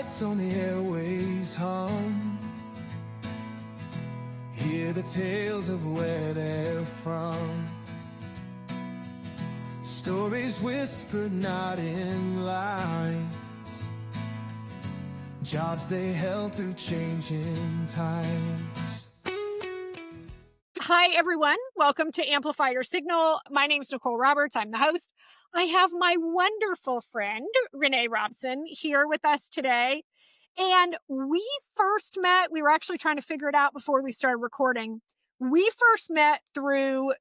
lights on the airways hum. Hear the tales of where they're from. Stories whispered, not in lies. Jobs they held through changing times. Hi, everyone. Welcome to Amplify Your Signal. My name's Nicole Roberts. I'm the host. I have my wonderful friend, Renée Robson, here with us today. And we first met, we were actually trying to figure it out before we started recording. We first met through,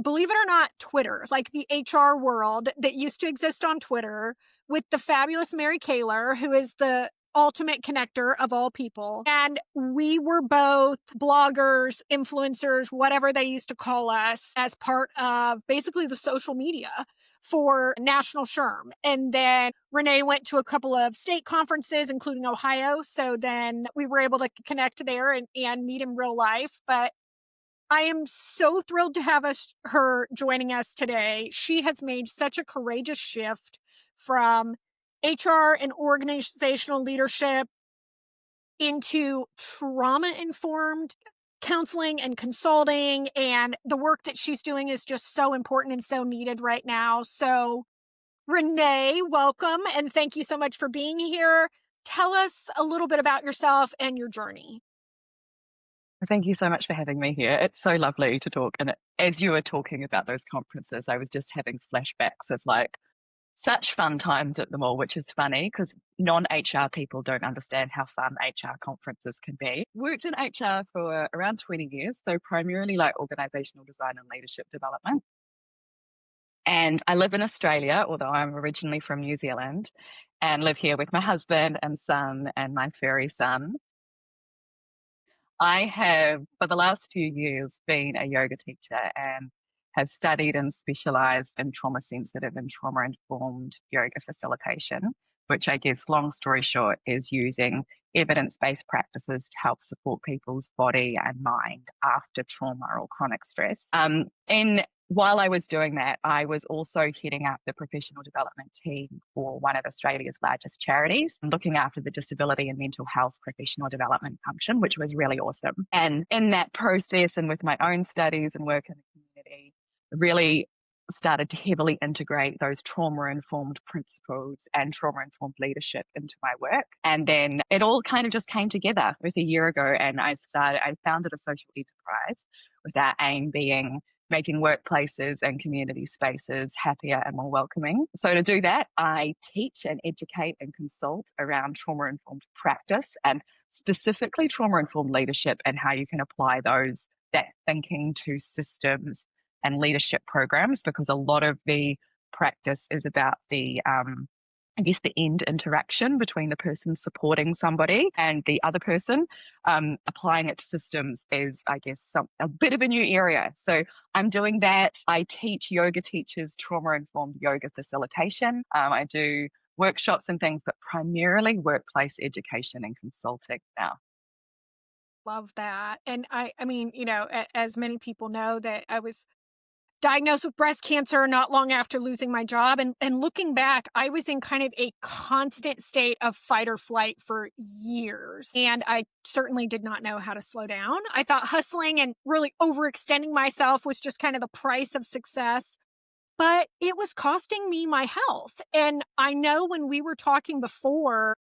believe it or not, Twitter, like the HR world that used to exist on Twitter with the fabulous Mary Kaler, who is the ultimate connector of all people. And we were both bloggers, influencers, whatever they used to call us, as part of basically the social media for National SHRM. And then Renee went to a couple of state conferences, including Ohio. So then we were able to connect there and meet in real life. But I am so thrilled to have her joining us today. She has made such a courageous shift from HR and organizational leadership into trauma-informed counseling and consulting. And the work that she's doing is just so important and so needed right now. So Renee, welcome. And thank you so much for being here. Tell us a little bit about yourself and your journey. Thank you so much for having me here. It's so lovely to talk. And as you were talking about those conferences, I was just having flashbacks of like such fun times at them all, which is funny because non-HR people don't understand how fun HR conferences can be. Worked in HR for around 20 years, so primarily like organizational design and leadership development. And I live in Australia, although I'm originally from New Zealand, and live here with my husband and son and my furry son. I have, for the last few years, been a yoga teacher and have studied and specialized in trauma sensitive and trauma informed yoga facilitation, which I guess, long story short, is using evidence based practices to help support people's body and mind after trauma or chronic stress. And while I was doing that, I was also heading up the professional development team for one of Australia's largest charities, looking after the disability and mental health professional development function, which was really awesome. And in that process and with my own studies and work in the community, really started to heavily integrate those trauma-informed principles and trauma-informed leadership into my work. And then it all kind of just came together with a year ago, and I founded a social enterprise with our aim being making workplaces and community spaces happier and more welcoming. So to do that, I teach and educate and consult around trauma-informed practice and specifically trauma-informed leadership and how you can apply that thinking to systems and leadership programs, because a lot of the practice is about the end interaction between the person supporting somebody and the other person. Applying it to systems is, I guess, a bit of a new area. So I'm doing that. I teach yoga teachers trauma-informed yoga facilitation. I do workshops and things, but primarily workplace education and consulting now. Love that. And I mean, as many people know, that I was diagnosed with breast cancer not long after losing my job. And looking back, I was in kind of a constant state of fight or flight for years. And I certainly did not know how to slow down. I thought hustling and really overextending myself was just kind of the price of success. But it was costing me my health. And I know when we were talking before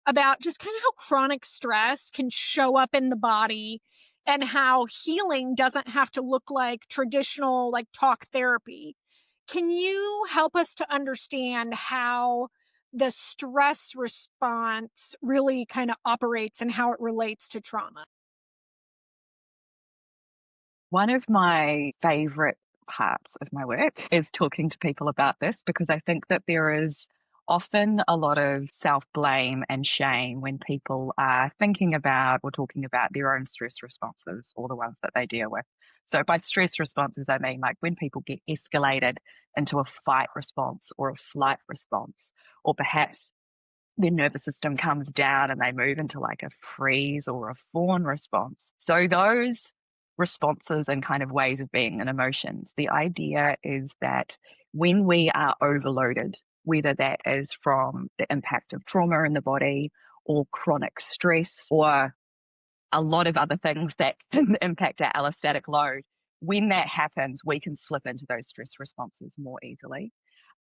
about just kind of how chronic stress can show up in the body and how healing doesn't have to look like traditional, like talk therapy. Can you help us to understand how the stress response really kind of operates and how it relates to trauma? One of my favorite parts of my work is talking to people about this, because I think that there is often a lot of self-blame and shame when people are thinking about or talking about their own stress responses or the ones that they deal with. So by stress responses, I mean like when people get escalated into a fight response or a flight response, or perhaps their nervous system comes down and they move into like a freeze or a fawn response. So those responses and kind of ways of being and emotions, the idea is that when we are overloaded, whether that is from the impact of trauma in the body or chronic stress or a lot of other things that can impact our allostatic load. When that happens, we can slip into those stress responses more easily.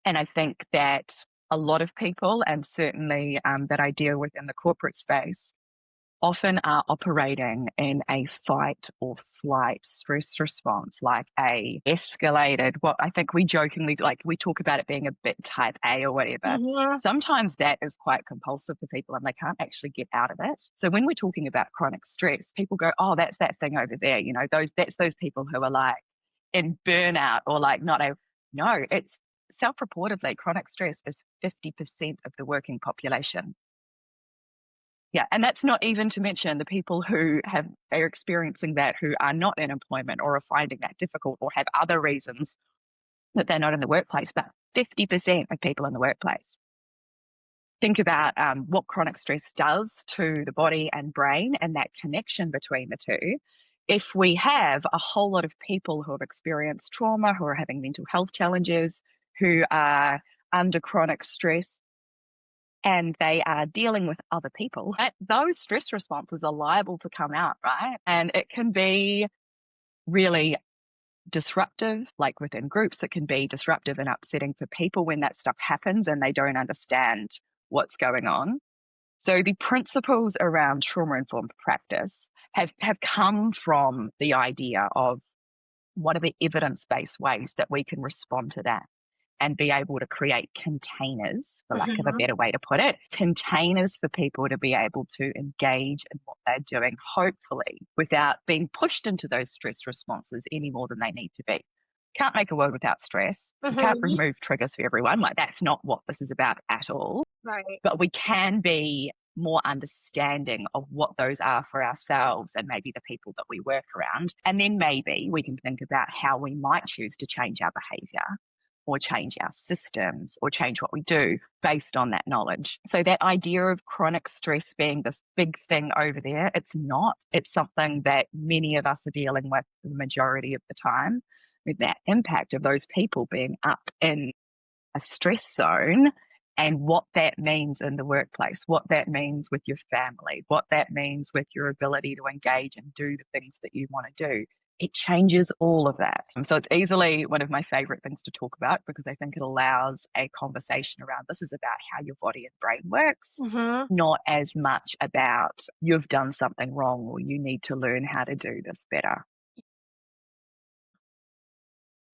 And I think that a lot of people, and certainly that I deal with in the corporate space, often are operating in a fight or flight stress response, like a escalated, what I think we jokingly, like we talk about it being a bit type A or whatever. Sometimes that is quite compulsive for people and they can't actually get out of it. So when we're talking about chronic stress, people go, oh, that's that thing over there. That's those people who are like in burnout or like no, it's self-reportedly chronic stress is 50% of the working population. Yeah, and that's not even to mention the people who are experiencing that who are not in employment or are finding that difficult or have other reasons that they're not in the workplace, but 50% of people in the workplace. Think about what chronic stress does to the body and brain and that connection between the two. If we have a whole lot of people who have experienced trauma, who are having mental health challenges, who are under chronic stress, and they are dealing with other people, those stress responses are liable to come out, right? And it can be really disruptive, like within groups, it can be disruptive and upsetting for people when that stuff happens and they don't understand what's going on. So the principles around trauma-informed practice have come from the idea of what are the evidence-based ways that we can respond to that and be able to create containers, for lack of a better way to put it, containers for people to be able to engage in what they're doing, hopefully, without being pushed into those stress responses any more than they need to be. Can't make a world without stress. You can't remove triggers for everyone. Like, that's not what this is about at all. Right. But we can be more understanding of what those are for ourselves and maybe the people that we work around. And then maybe we can think about how we might choose to change our behavior or change our systems or change what we do based on that knowledge. So that idea of chronic stress being this big thing over there, it's not. It's something that many of us are dealing with the majority of the time, with that impact of those people being up in a stress zone and what that means in the workplace, what that means with your family, what that means with your ability to engage and do the things that you want to do. It changes all of that. So it's easily one of my favorite things to talk about because I think it allows a conversation around this is about how your body and brain works, not as much about you've done something wrong or you need to learn how to do this better.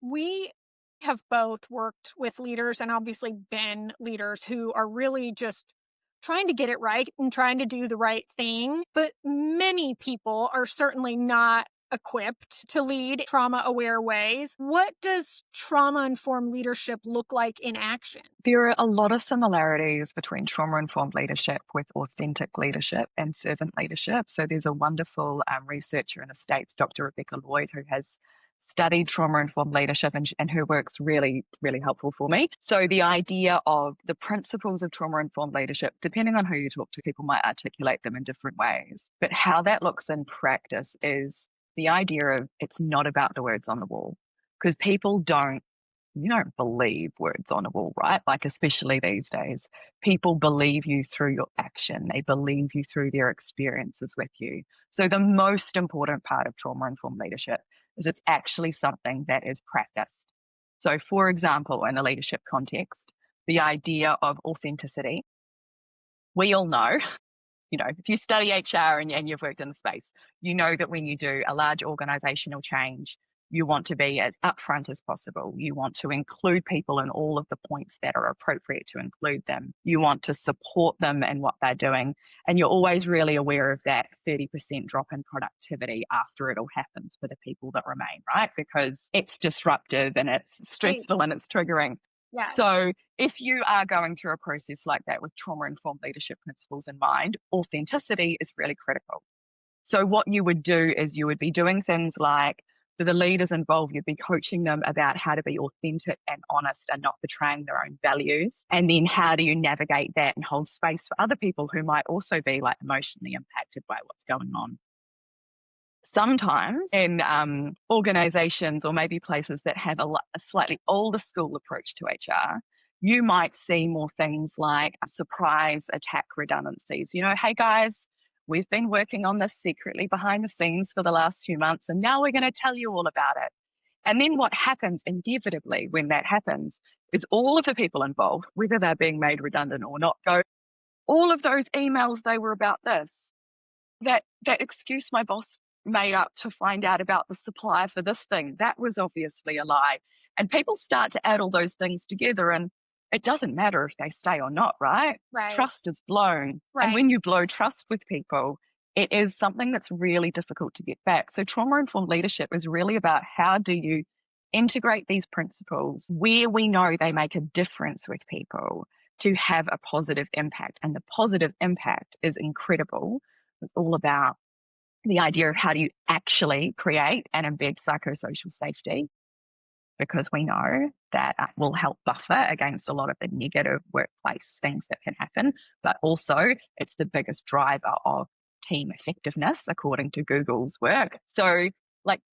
We have both worked with leaders and obviously been leaders who are really just trying to get it right and trying to do the right thing. But many people are certainly not equipped to lead trauma-aware ways. What does trauma-informed leadership look like in action? There are a lot of similarities between trauma-informed leadership with authentic leadership and servant leadership. So there's a wonderful researcher in the States, Dr. Rebecca Lloyd, who has studied trauma-informed leadership and her work's really, really helpful for me. So the idea of the principles of trauma-informed leadership, depending on who you talk to, people might articulate them in different ways. But how that looks in practice is the idea of it's not about the words on the wall, because you don't believe words on a wall, right? Like, especially these days, people believe you through your action. They believe you through their experiences with you. So the most important part of trauma-informed leadership is it's actually something that is practiced. So for example, in a leadership context, the idea of authenticity, we all know, if you study HR and you've worked in the space, you know that when you do a large organizational change, you want to be as upfront as possible. You want to include people in all of the points that are appropriate to include them. You want to support them in what they're doing. And you're always really aware of that 30% drop in productivity after it all happens for the people that remain, right? Because it's disruptive and it's stressful and it's triggering. Yes. So if you are going through a process like that with trauma-informed leadership principles in mind, authenticity is really critical. So what you would do is you would be doing things like, for the leaders involved, you'd be coaching them about how to be authentic and honest and not betraying their own values. And then how do you navigate that and hold space for other people who might also be like emotionally impacted by what's going on. Sometimes in organizations or maybe places that have a slightly older school approach to HR, you might see more things like surprise attack redundancies. Hey guys, we've been working on this secretly behind the scenes for the last few months, and now we're going to tell you all about it. And then what happens inevitably when that happens is all of the people involved, whether they're being made redundant or not, go, all of those emails, they were about this. That excuse my boss made up to find out about the supplier for this thing, that was obviously a lie. And people start to add all those things together, and it doesn't matter if they stay or not, right? Right. Trust is blown. Right. And when you blow trust with people, it is something that's really difficult to get back. So trauma-informed leadership is really about how do you integrate these principles where we know they make a difference with people to have a positive impact. And the positive impact is incredible. It's all about the idea of how do you actually create and embed psychosocial safety, because we know that will help buffer against a lot of the negative workplace things that can happen, but also it's the biggest driver of team effectiveness, according to Google's work. So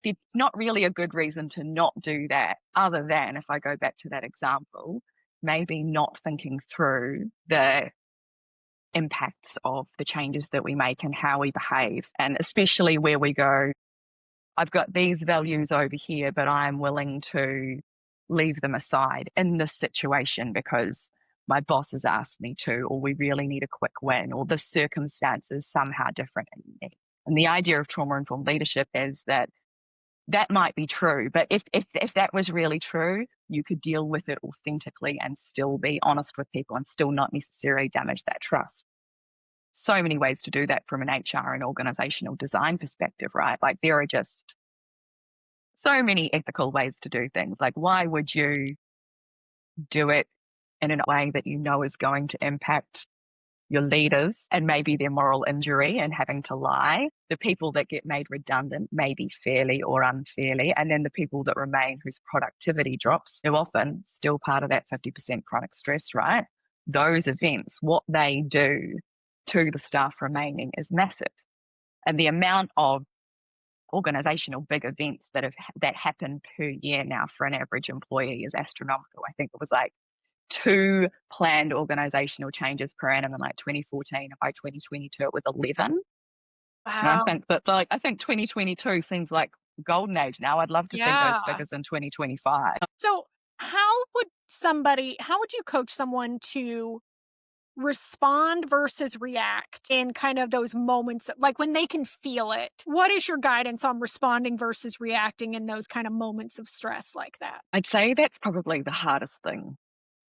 there's not really a good reason to not do that, other than, if I go back to that example, maybe not thinking through the impacts of the changes that we make and how we behave, and especially where we go, I've got these values over here, but I'm willing to leave them aside in this situation because my boss has asked me to, or we really need a quick win, or the circumstances somehow different in me. And the idea of trauma-informed leadership is that might be true, but if that was really true, you could deal with it authentically and still be honest with people and still not necessarily damage that trust. So many ways to do that from an HR and organizational design perspective, right? There are just so many ethical ways to do things. Why would you do it in a way that you know is going to impact your leaders and maybe their moral injury and having to lie? The people that get made redundant, maybe fairly or unfairly, and then the people that remain whose productivity drops, they're often still part of that 50% chronic stress, right? Those events, what they do to the staff remaining is massive. And the amount of organizational big events that happen per year now for an average employee is astronomical. I think it was 2 planned organizational changes per annum in 2014, and by 2022 it was 11. Wow. And I think that I think 2022 seems like golden age now. I'd love to see those figures in 2025. So how would you coach someone to respond versus react in kind of those moments, when they can feel it? What is your guidance on responding versus reacting in those kind of moments of stress like that? I'd say that's probably the hardest thing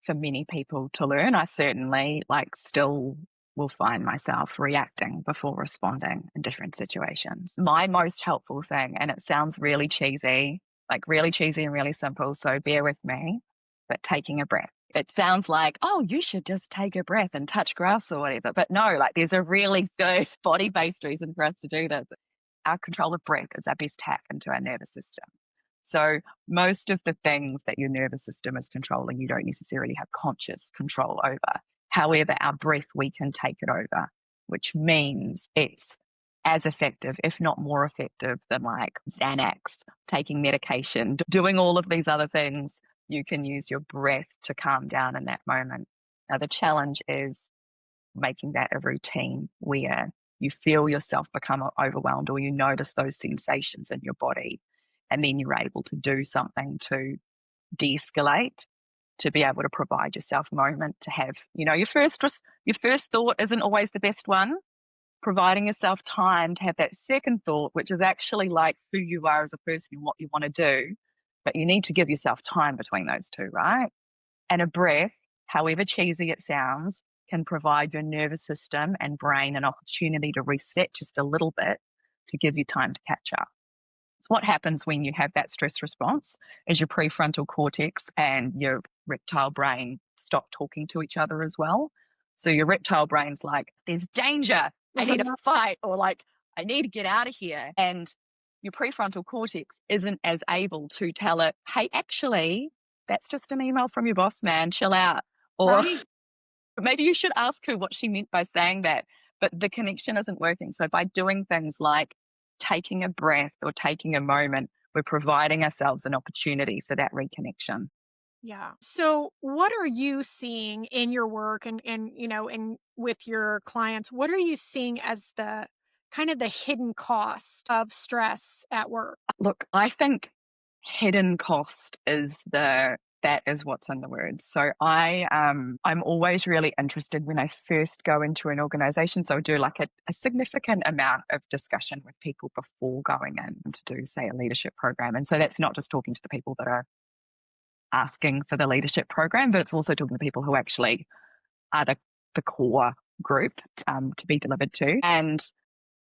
for many people to learn. I certainly still will find myself reacting before responding in different situations. My most helpful thing, and it sounds really cheesy and really simple, so bear with me, but taking a breath. It sounds like, oh, you should just take a breath and touch grass or whatever. But no, there's a really good body-based reason for us to do this. Our control of breath is our best hack into our nervous system. So most of the things that your nervous system is controlling, you don't necessarily have conscious control over. However, our breath, we can take it over, which means it's as effective, if not more effective, than Xanax, taking medication, doing all of these other things. You can use your breath to calm down in that moment. Now, the challenge is making that a routine where you feel yourself become overwhelmed, or you notice those sensations in your body, and then you're able to do something to de-escalate, to be able to provide yourself a moment to have, your first thought isn't always the best one. Providing yourself time to have that second thought, which is actually who you are as a person and what you want to do. But you need to give yourself time between those two, right? And a breath, however cheesy it sounds, can provide your nervous system and brain an opportunity to reset just a little bit to give you time to catch up. So what happens when you have that stress response is your prefrontal cortex and your reptile brain stop talking to each other as well. So your reptile brain's there's danger, I need to fight, or I need to get out of here. And your prefrontal cortex isn't as able to tell it, hey, actually, that's just an email from your boss, man, chill out. Or maybe you should ask her what she meant by saying that, but the connection isn't working. So by doing things like taking a breath or taking a moment, we're providing ourselves an opportunity for that reconnection. Yeah. So what are you seeing in your work and with your clients? What are you seeing as the kind of the hidden cost of stress at work? Look, I think hidden cost is that is what's in the words. So I'm always really interested when I first go into an organization. So I do like a significant amount of discussion with people before going in to do, say, a leadership program. And so that's not just talking to the people that are asking for the leadership program, but it's also talking to people who actually are the core group to be delivered to. And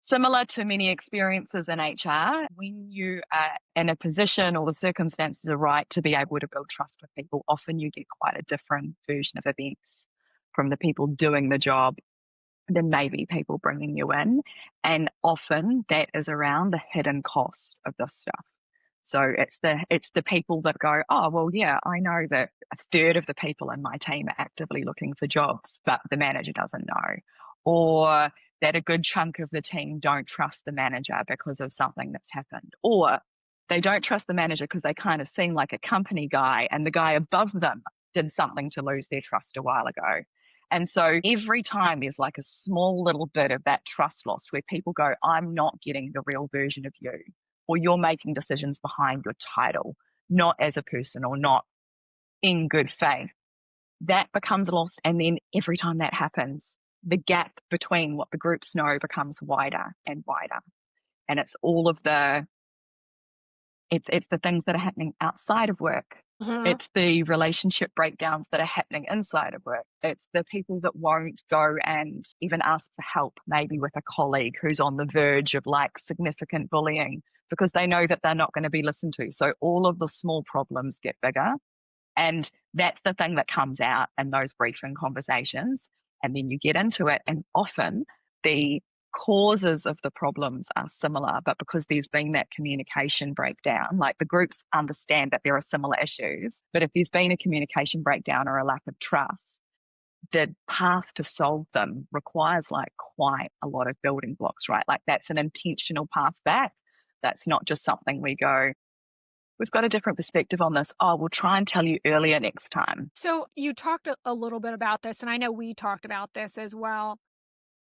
similar to many experiences in HR, when you are in a position or the circumstances are right to be able to build trust with people, often you get quite a different version of events from the people doing the job than maybe people bringing you in. And often that is around the hidden cost of this stuff. So it's the people that go, oh, well, yeah, I know that a third of the people in my team are actively looking for jobs, but the manager doesn't know. Or that a good chunk of the team don't trust the manager because of something that's happened. Or they don't trust the manager because they kind of seem like a company guy and the guy above them did something to lose their trust a while ago. And so every time there's like a small little bit of that trust loss where people go, I'm not getting the real version of you, or you're making decisions behind your title, not as a person or not in good faith, that becomes lost. And then every time that happens, the gap between what the groups know becomes wider and wider. And it's all of it's the things that are happening outside of work. Mhm. It's the relationship breakdowns that are happening inside of work. It's the people that won't go and even ask for help, maybe with a colleague who's on the verge of like significant bullying because they know that they're not going to be listened to. So all of the small problems get bigger. And that's the thing that comes out in those briefing conversations. And then you get into it, and often the causes of the problems are similar, but because there's been that communication breakdown, like the groups understand that there are similar issues, but if there's been a communication breakdown or a lack of trust, the path to solve them requires like quite a lot of building blocks, right? Like that's an intentional path back. That's not just something we go, we've got a different perspective on this. Oh, we'll try and tell you earlier next time. So you talked a little bit about this, and I know we talked about this as well.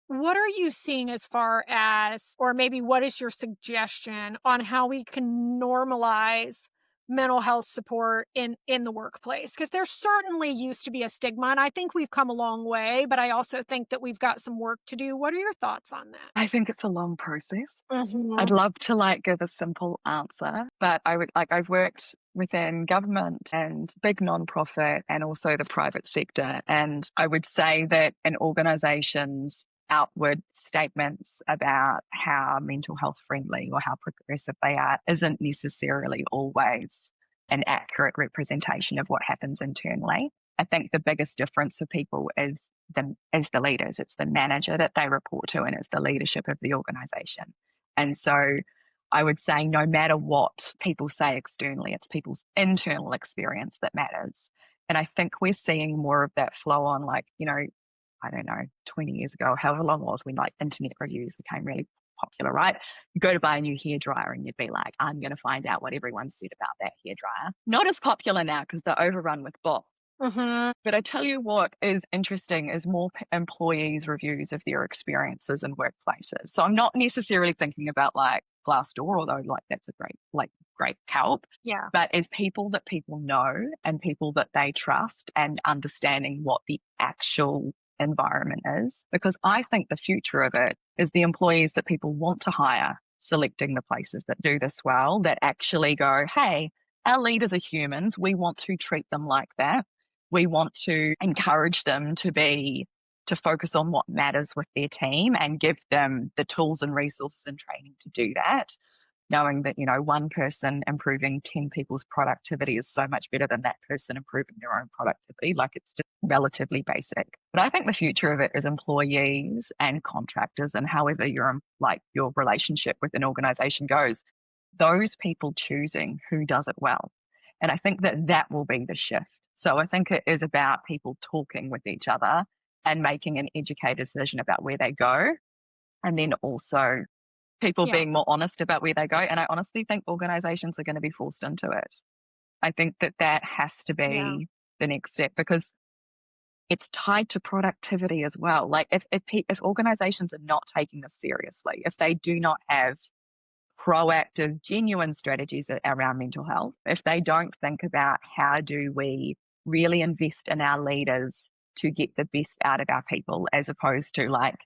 What are you seeing as far as, or maybe what is your suggestion on how we can normalize mental health support in the workplace? Because there certainly used to be a stigma, and I think we've come a long way, but I also think that we've got some work to do. What are your thoughts on that? I think it's a long process. I'd Mhm. love to like give a simple answer, but I've worked within government and big nonprofit and also the private sector. And I would say that an organization's outward statements about how mental health friendly or how progressive they are isn't necessarily always an accurate representation of what happens internally. I think the biggest difference for people is the leaders. It's the manager that they report to and it's the leadership of the organization. And so I would say no matter what people say externally, it's people's internal experience that matters. And I think we're seeing more of that flow on, like, I don't know, 20 years ago, however long it was when like internet reviews became really popular, right? You go to buy a new hairdryer and you'd be like, I'm going to find out what everyone said about that hairdryer. Not as popular now because they're overrun with bots. Mhm. But I tell you what is interesting is more employees' reviews of their experiences in workplaces. So I'm not necessarily thinking about like Glassdoor, although like that's a great help. Yeah. But as people that people know and people that they trust and understanding what the actual environment is, because I think the future of it is the employees that people want to hire, selecting the places that do this well, that actually go, hey, our leaders are humans. We want to treat them like that. We want to encourage them to focus on what matters with their team and give them the tools and resources and training to do that, knowing that, one person improving 10 people's productivity is so much better than that person improving their own productivity. Like it's just relatively basic. But I think the future of it is employees and contractors and however your relationship with an organization goes, those people choosing who does it well. And I think that will be the shift. So I think it is about people talking with each other and making an educated decision about where they go. And then also people Yeah. being more honest about where they go. And I honestly think organizations are going to be forced into it. I think that has to Yeah. be the next step, because it's tied to productivity as well. Like if organizations are not taking this seriously, if they do not have proactive, genuine strategies around mental health, if they don't think about how do we really invest in our leaders to get the best out of our people, as opposed to like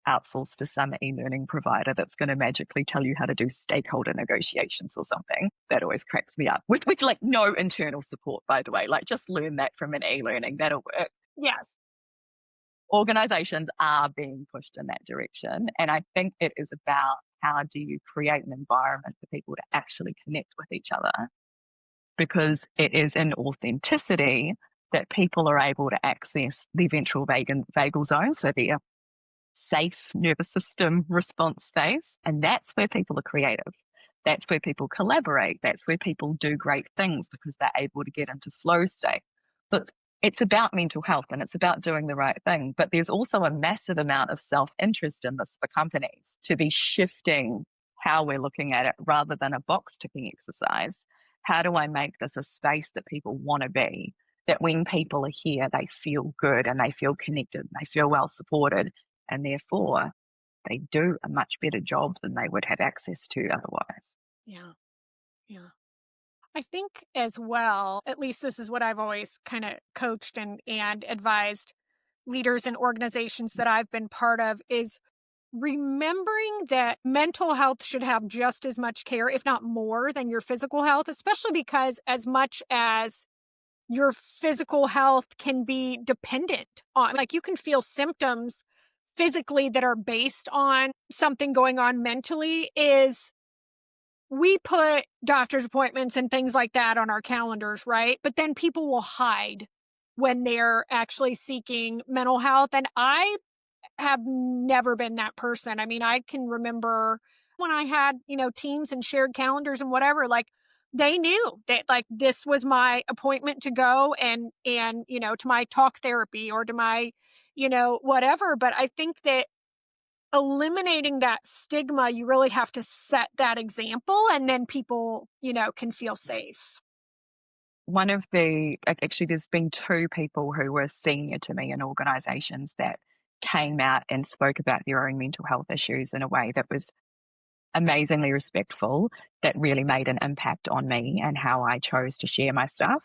outsource to some e-learning provider that's going to magically tell you how to do stakeholder negotiations or something. That always cracks me up. With like no internal support, by the way. Like just learn that from an e-learning. That'll work. Yes. Organizations are being pushed in that direction. And I think it is about how do you create an environment for people to actually connect with each other, because it is in authenticity that people are able to access the ventral vagal zone, so their safe nervous system response space. And that's where people are creative. That's where people collaborate. That's where people do great things because they're able to get into flow state. But it's about mental health and it's about doing the right thing. But there's also a massive amount of self-interest in this for companies to be shifting how we're looking at it rather than a box ticking exercise. How do I make this a space that people want to be? That when people are here, they feel good and they feel connected and they feel well supported, and therefore they do a much better job than they would have access to otherwise. Yeah. Yeah. I think as well, at least this is what I've always kind of coached and advised leaders and organizations that I've been part of, is remembering that mental health should have just as much care, if not more, than your physical health, especially because as much as your physical health can be dependent on, like, you can feel symptoms physically that are based on something going on mentally, is we put doctor's appointments and things like that on our calendars, right? But then people will hide when they're actually seeking mental health. And I have never been that person. I mean, I can remember when I had, teams and shared calendars and whatever, like they knew that like this was my appointment to go and, to my talk therapy or to my, whatever. But I think that eliminating that stigma, you really have to set that example, and then people, can feel safe. One of the, actually, there's been two people who were senior to me in organizations that came out and spoke about their own mental health issues in a way that was amazingly respectful, that really made an impact on me and how I chose to share my stuff.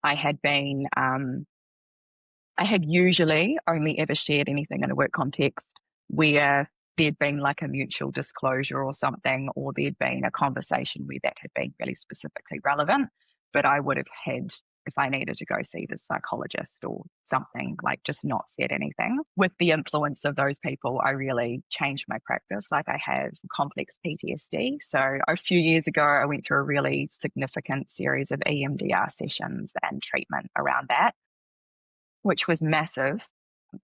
I had been, I had usually only ever shared anything in a work context where there'd been like a mutual disclosure or something, or there'd been a conversation where that had been really specifically relevant. But I would have had, if I needed to go see the psychologist or something, like just not said anything. With the influence of those people, I really changed my practice. Like I have complex PTSD. So a few years ago, I went through a really significant series of EMDR sessions and treatment around that, which was massive.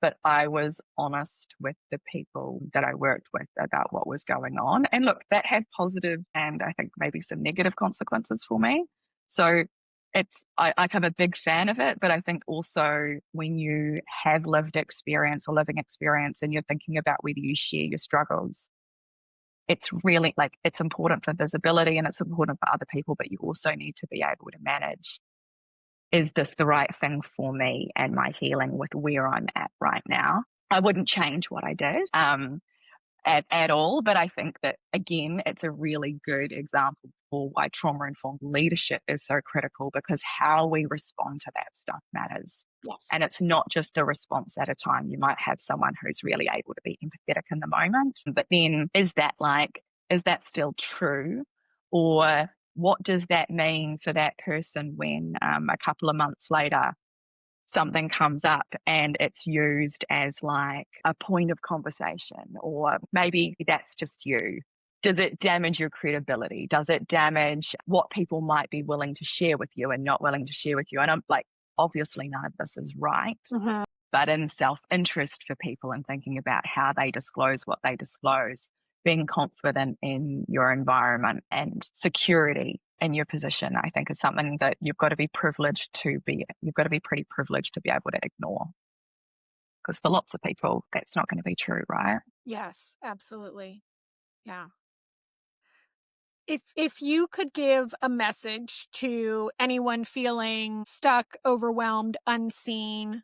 But I was honest with the people that I worked with about what was going on. And look, that had positive and I think maybe some negative consequences for me. So I'm a big fan of it, but I think also when you have lived experience or living experience and you're thinking about whether you share your struggles, it's really like, it's important for visibility and it's important for other people, but you also need to be able to manage, is this the right thing for me and my healing with where I'm at right now? I wouldn't change what I did at all, but I think that, again, it's a really good example for why trauma-informed leadership is so critical, because how we respond to that stuff matters. Yes. And it's not just a response at a time. You might have someone who's really able to be empathetic in the moment, but then is that still true? Or what does that mean for that person when a couple of months later something comes up and it's used as like a point of conversation, or maybe that's just you? Does it damage your credibility? Does it damage what people might be willing to share with you and not willing to share with you? And I'm like, obviously none of this is right. Mm-hmm. But in self-interest for people and thinking about how they disclose what they disclose, being confident in your environment and security in your position, I think is something that you've got to be you've got to be pretty privileged to be able to ignore. Because for lots of people, that's not going to be true, right? Yes, absolutely. Yeah. If you could give a message to anyone feeling stuck, overwhelmed, unseen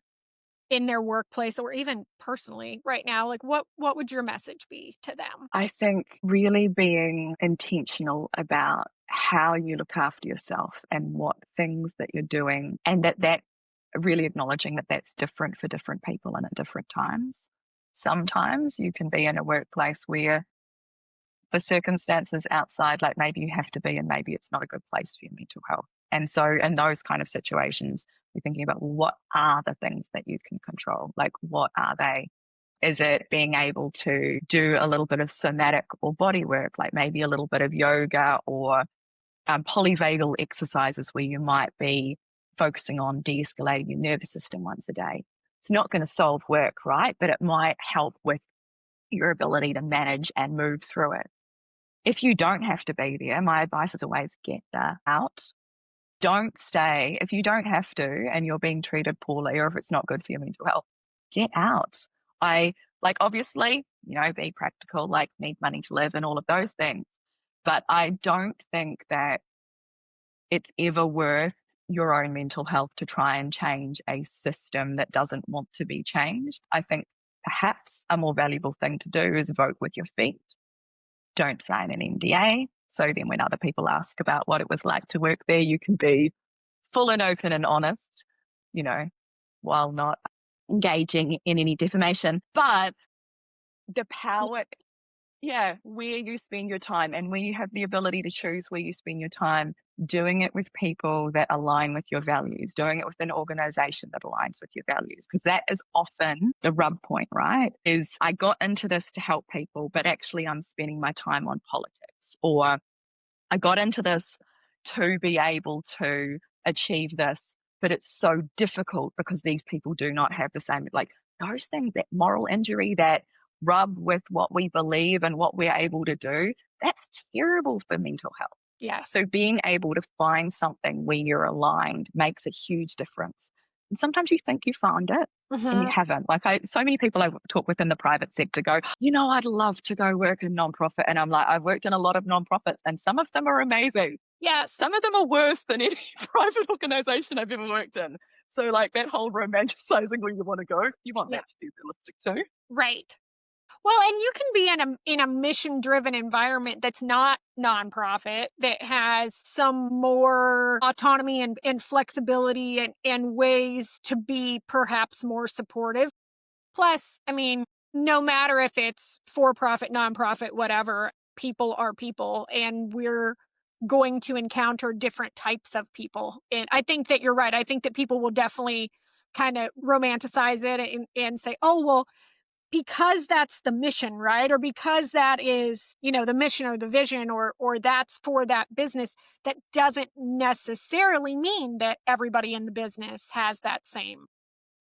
in their workplace or even personally right now, like what would your message be to them? I think really being intentional about how you look after yourself and what things that you're doing, and that really acknowledging that that's different for different people and at different times. Sometimes you can be in a workplace where for circumstances outside, like maybe you have to be, and maybe it's not a good place for your mental health. And so in those kind of situations, you're thinking about, well, what are the things that you can control? Like, what are they? Is it being able to do a little bit of somatic or body work, like maybe a little bit of yoga or polyvagal exercises where you might be focusing on de-escalating your nervous system once a day? It's not going to solve work, right? But it might help with your ability to manage and move through it. If you don't have to be there, my advice is always get out. Don't stay. If you don't have to and you're being treated poorly, or if it's not good for your mental health, get out. I like, obviously, be practical, like need money to live and all of those things. But I don't think that it's ever worth your own mental health to try and change a system that doesn't want to be changed. I think perhaps a more valuable thing to do is vote with your feet. Don't sign an NDA. So then when other people ask about what it was like to work there, you can be full and open and honest, while not engaging in any defamation. But the power, where you spend your time and where you have the ability to choose where you spend your time, doing it with people that align with your values, doing it with an organization that aligns with your values. Because that is often the rub point, right? Is I got into this to help people, but actually I'm spending my time on politics. Or I got into this to be able to achieve this, but it's so difficult because these people do not have the same, like those things, that moral injury, that rub with what we believe and what we're able to do, that's terrible for mental health. Yes. So being able to find something where you're aligned makes a huge difference. And sometimes you think you found it and you haven't. Like so many people I talk with in the private sector go, I'd love to go work in nonprofit. And I'm like, I've worked in a lot of nonprofits and some of them are amazing. Yes. Some of them are worse than any private organization I've ever worked in. So like that whole romanticizing where you want to go, you want that to be realistic too. Right. Well, and you can be in a mission-driven environment that's not nonprofit, that has some more autonomy and flexibility and ways to be perhaps more supportive. Plus, I mean, no matter if it's for-profit, nonprofit, whatever, people are people, and we're going to encounter different types of people. And I think that you're right. I think that people will definitely kind of romanticize it and say, oh, well, because that's the mission, right? Or because that is, the mission or the vision or that's for that business, that doesn't necessarily mean that everybody in the business has that same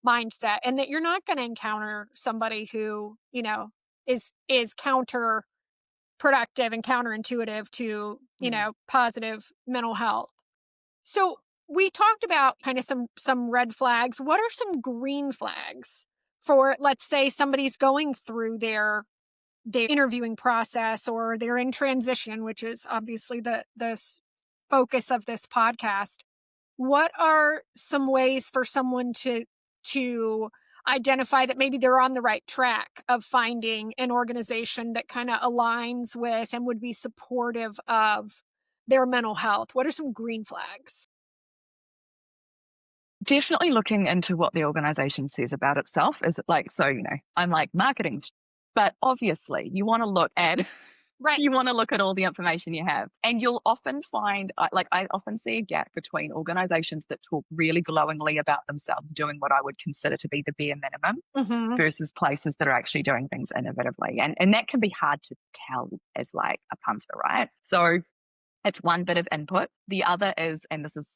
mindset, and that you're not going to encounter somebody who, is counterproductive and counterintuitive to, positive mental health. So we talked about kind of some red flags. What are some green flags for, let's say, somebody's going through their interviewing process, or they're in transition, which is obviously the focus of this podcast? What are some ways for someone to identify that maybe they're on the right track of finding an organization that kind of aligns with and would be supportive of their mental health? What are some green flags? Definitely looking into what the organization says about itself. Is it like, so, I'm like marketing, but obviously you want to look at, Right. You want to look at all the information you have. And you'll often find, I often see a gap between organizations that talk really glowingly about themselves doing what I would consider to be the bare minimum versus places that are actually doing things innovatively. And that can be hard to tell as like a punter, right? So it's one bit of input. The other is, and this is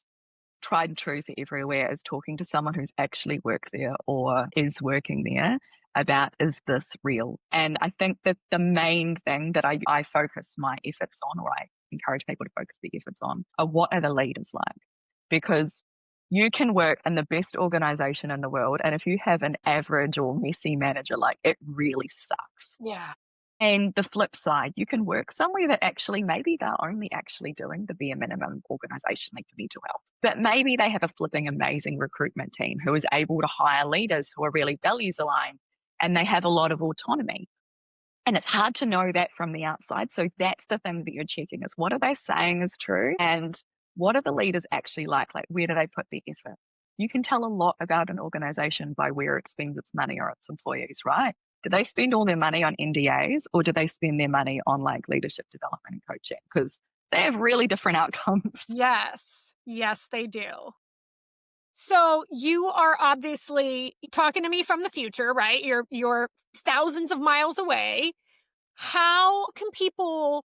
tried and true for everywhere, is talking to someone who's actually worked there or is working there about, is this real? And I think that the main thing that I focus my efforts on, or I encourage people to focus their efforts on, are what are the leaders like? Because you can work in the best organization in the world, and if you have an average or messy manager, like, it really sucks. Yeah. And the flip side, you can work somewhere that actually maybe they're only actually doing the bare minimum organizationally for mental health. But maybe they have a flipping amazing recruitment team who is able to hire leaders who are really values aligned and they have a lot of autonomy. And it's hard to know that from the outside. So that's the thing that you're checking is what are they saying is true? And what are the leaders actually like? Like, where do they put their effort? You can tell a lot about an organization by where it spends its money or its employees, right? Do they spend all their money on NDAs or do they spend their money on like leadership development and coaching? Because they have really different outcomes. Yes. Yes, they do. So you are obviously talking to me from the future, right? You're thousands of miles away. How can people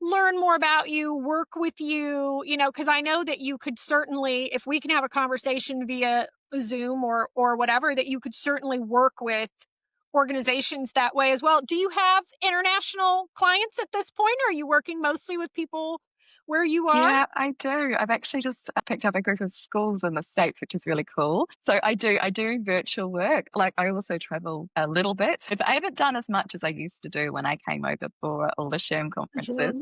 learn more about you, work with you, because I know that you could certainly, if we can have a conversation via Zoom or whatever, that you could certainly work with organizations that way as well. Do you have international clients at this point? Or are you working mostly with people where you are? Yeah, I do. I've actually just picked up a group of schools in the States, which is really cool. So I do virtual work. Like I also travel a little bit. I haven't done as much as I used to do when I came over for all the SHAM conferences.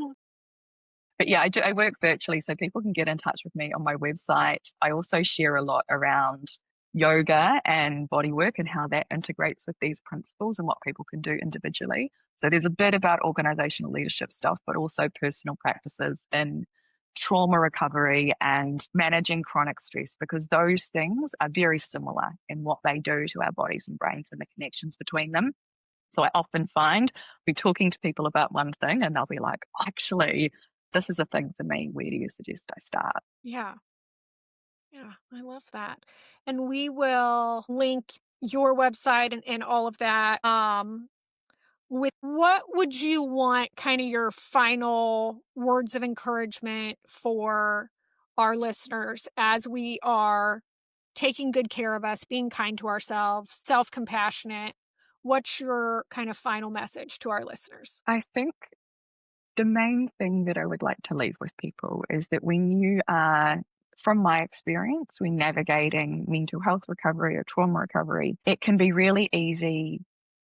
But yeah, I work virtually so people can get in touch with me on my website. I also share a lot around yoga and body work and how that integrates with these principles and what people can do individually. So there's a bit about organizational leadership stuff, but also personal practices in trauma recovery and managing chronic stress, because those things are very similar in what they do to our bodies and brains and the connections between them. So I often find we're talking to people about one thing and they'll be like, actually, this is a thing for me. Where do you suggest I start? Yeah. Yeah, I love that. And we will link your website and all of that. With what would you want kind of your final words of encouragement for our listeners as we are taking good care of us, being kind to ourselves, self-compassionate? What's your kind of final message to our listeners? I think the main thing that I would like to leave with people is that when you are, from my experience, when navigating mental health recovery or trauma recovery, it can be really easy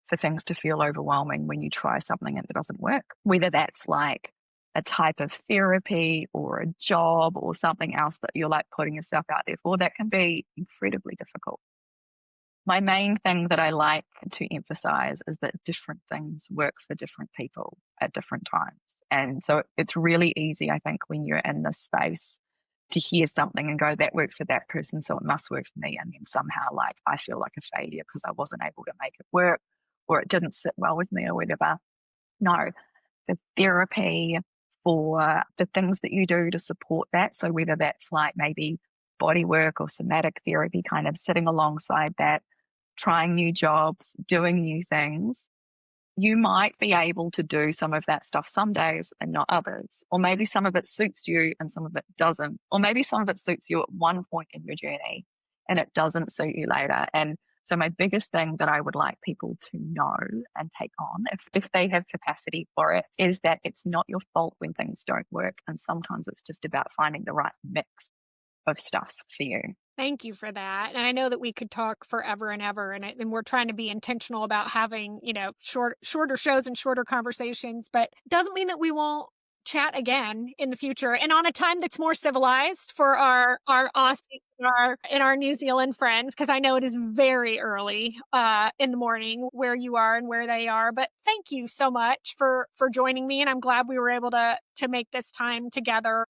for things to feel overwhelming when you try something and it doesn't work, whether that's like a type of therapy or a job or something else that you're like putting yourself out there for. That can be incredibly difficult. My main thing that I like to emphasize is that different things work for different people at different times. And so it's really easy, I think, when you're in this space to hear something and go, that worked for that person, so it must work for me. And then somehow like I feel like a failure because I wasn't able to make it work or it didn't sit well with me or whatever. No, the therapy for the things that you do to support that. So whether that's like maybe body work or somatic therapy, kind of sitting alongside that, trying new jobs, doing new things, you might be able to do some of that stuff some days and not others. Or maybe some of it suits you and some of it doesn't. Or maybe some of it suits you at one point in your journey and it doesn't suit you later. And so my biggest thing that I would like people to know and take on, if they have capacity for it, is that it's not your fault when things don't work. And sometimes it's just about finding the right mix of stuff for you. Thank you for that. And I know that we could talk forever and ever, and we're trying to be intentional about having, shorter shows and shorter conversations, but it doesn't mean that we won't chat again in the future and on a time that's more civilized for our Aussie and our New Zealand friends, because I know it is very early in the morning where you are and where they are. But thank you so much for joining me, and I'm glad we were able to make this time together.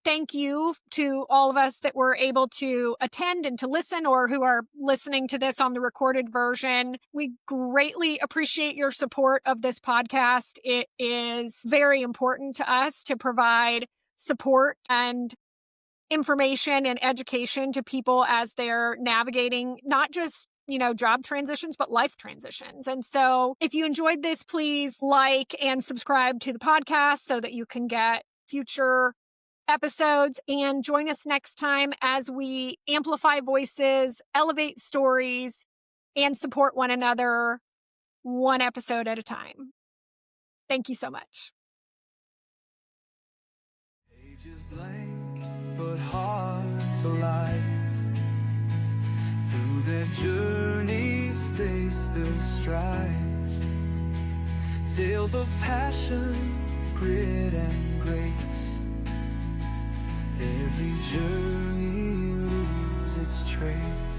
Thank you to all of us that were able to attend and to listen, or who are listening to this on the recorded version. We greatly appreciate your support of this podcast. It is very important to us to provide support and information and education to people as they're navigating not just job transitions, but life transitions. And so if you enjoyed this, please like and subscribe to the podcast so that you can get future episodes, and join us next time as we amplify voices, elevate stories, and support one another one episode at a time. Thank you so much. Pages blank, but hearts alive. Through their journeys, they still strive. Tales of passion, grit and grace. Every journey leaves its trace.